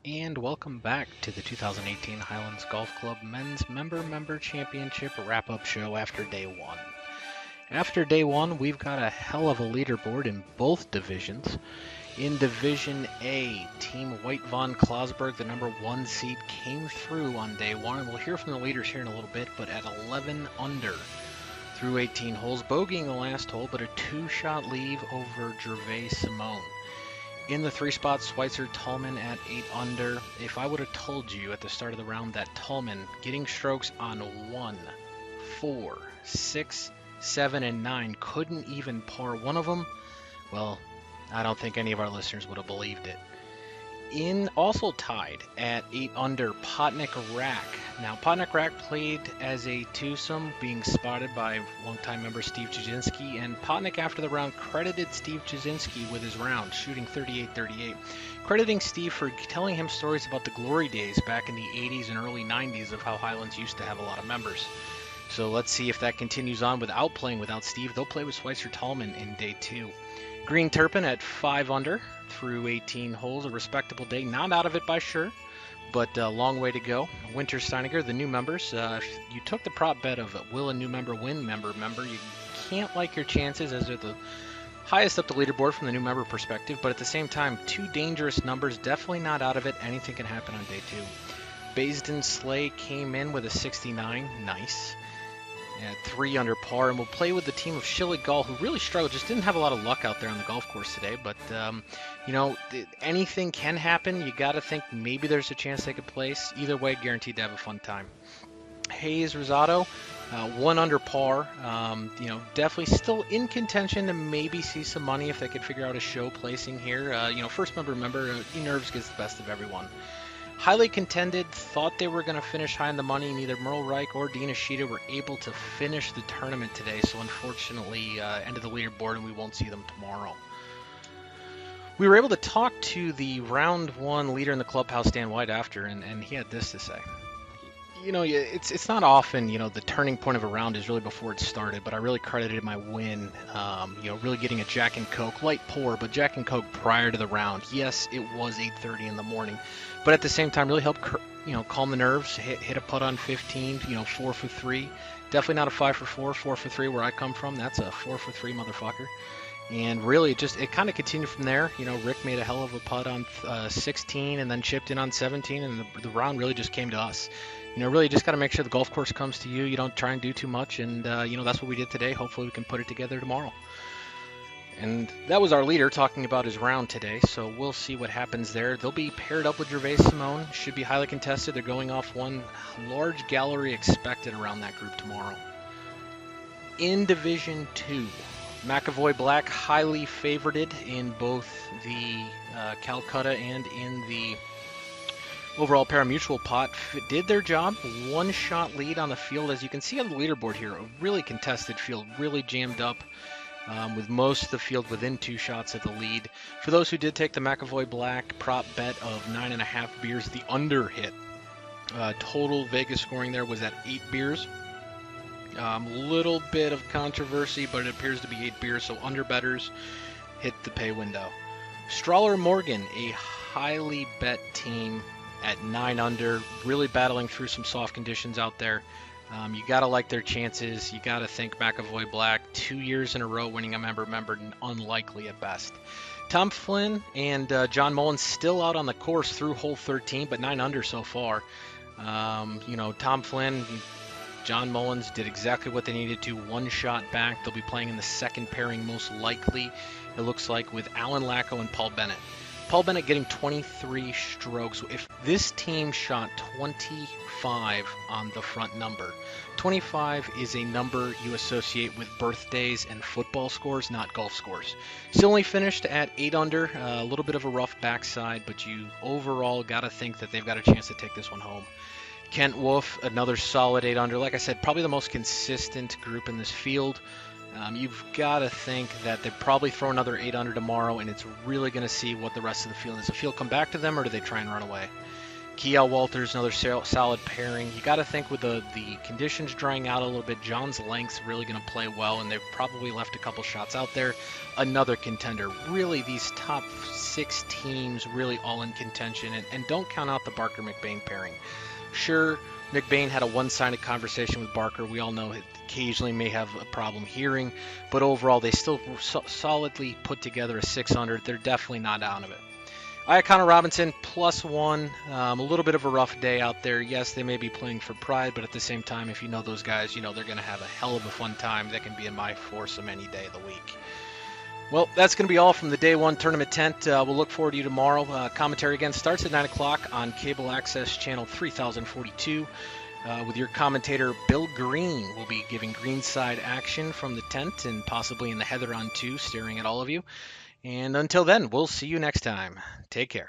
And welcome back to the 2018 Highlands Golf Club Men's Member Championship wrap-up show after day one. After day one, we've got a hell of a leaderboard in both divisions. In Division A, Team White von Clausberg, the number one seed, came through on day one. We'll hear from the leaders here in a little bit, but at 11 under through 18 holes, bogeying the last hole, but a two-shot lead over Gervais Simone. In the three spot, Schweitzer Tallman at 8 under. If I would have told you at the start of the round that Tallman getting strokes on 1, 4, 6, 7, and 9 couldn't even par one of them, well, I don't think any of our listeners would have believed it. In also tied at 8 under, Potnick Rack. Now, Potnick Rack played as a twosome, being spotted by longtime member Steve Jasinski, and Potnick after the round credited Steve Jasinski with his round, shooting 38-38, crediting Steve for telling him stories about the glory days back in the 80s and early 90s of how Highlands used to have a lot of members. So let's see if that continues on without playing without Steve. They'll play with Schweitzer Tallman in day 2. Green Turpin at 5 under through 18 holes, a respectable day. Not out of it by sure, but a long way to go. Winter Steiniger, the new members. If you took the prop bet of will a new member win member, you can't like your chances as they're the highest up the leaderboard from the new member perspective, but at the same time, two dangerous numbers, definitely not out of it. Anything can happen on day 2. Baisden Slay came in with a 69, nice. At 3 under par, and we'll play with the team of Shillig Gall, who really struggled, just didn't have a lot of luck out there on the golf course today, but anything can happen. You got to think maybe there's a chance they could place. Either way, guaranteed to have a fun time. Hayes Rosado, 1 under par, definitely still in contention to maybe see some money if they could figure out a show placing here. First member, nerves gets the best of everyone. Highly contended, thought they were going to finish high in the money. Neither Merle Reich or Dean Ishida were able to finish the tournament today, so unfortunately ended the leaderboard and we won't see them tomorrow. We were able to talk to the round 1 leader in the clubhouse, Dan White, after, and he had this to say. It's not often, the turning point of a round is really before it started, but I really credited my win, really getting a Jack and Coke, light pour, but Jack and Coke prior to the round. Yes, it was 8:30 in the morning, but at the same time, really helped, calm the nerves, hit a putt on 15, 4 for 3. Definitely not a 5 for 4, 4 for 3 where I come from. That's a 4 for 3 motherfucker. And really, it kind of continued from there. Rick made a hell of a putt on 16 and then chipped in on 17, and the round really just came to us. Really just got to make sure the golf course comes to you. You don't try and do too much, and that's what we did today. Hopefully we can put it together tomorrow. And that was our leader talking about his round today, so we'll see what happens there. They'll be paired up with Gervais Simone. Should be highly contested. They're going off one large gallery expected around that group tomorrow. In Division 2, McAvoy Black highly favorited in both the Calcutta and in the overall pari-mutuel pot. Did their job. 1-shot lead on the field. As you can see on the leaderboard here, a really contested field, really jammed up, with most of the field within 2 shots of the lead. For those who did take the McAvoy Black prop bet of 9.5 beers, the under hit. Total Vegas scoring there was at 8 beers. Little bit of controversy, but it appears to be 8 beers, so under bettors hit the pay window. Strawler Morgan, a highly bet team at 9 under, really battling through some soft conditions out there. You got to like their chances. You got to think McAvoy Black, 2 years in a row winning a member, unlikely at best. Tom Flynn and John Mullins still out on the course through hole 13, but 9 under so far. Tom Flynn, John Mullins did exactly what they needed to, 1 shot back. They'll be playing in the second pairing most likely, it looks like, with Alan Lacko and Paul Bennett. Paul Bennett getting 23 strokes. If this team shot 25 on the front number, 25 is a number you associate with birthdays and football scores, not golf scores. Still only finished at 8 under, a little bit of a rough backside, but you overall got to think that they've got a chance to take this one home. Kent Wolf, another solid 8 under. Like I said, probably the most consistent group in this field. You've got to think that they probably throw another 8 under tomorrow, and it's really going to see what the rest of the field is. Does the field come back to them, or do they try and run away? Kiel Walters, another solid pairing. You got to think with the conditions drying out a little bit, John's length's really going to play well, and they've probably left a couple shots out there. Another contender. Really, these top 6 teams really all in contention, and don't count out the Barker-McBain pairing. Sure, McBain had a one-sided conversation with Barker. We all know it occasionally may have a problem hearing, but overall they still solidly put together a 600. They're definitely not out of it. I had Connor Robinson +1. A little bit of a rough day out there. Yes, they may be playing for pride, but at the same time, if you know those guys, you know they're going to have a hell of a fun time. That can be in my foursome any day of the week. Well, that's going to be all from the Day 1 tournament tent. We'll look forward to you tomorrow. Commentary again starts at 9 o'clock on Cable Access Channel 3042 with your commentator, Bill Green. We'll be giving greenside action from the tent and possibly in the Heather on 2, staring at all of you. And until then, we'll see you next time. Take care.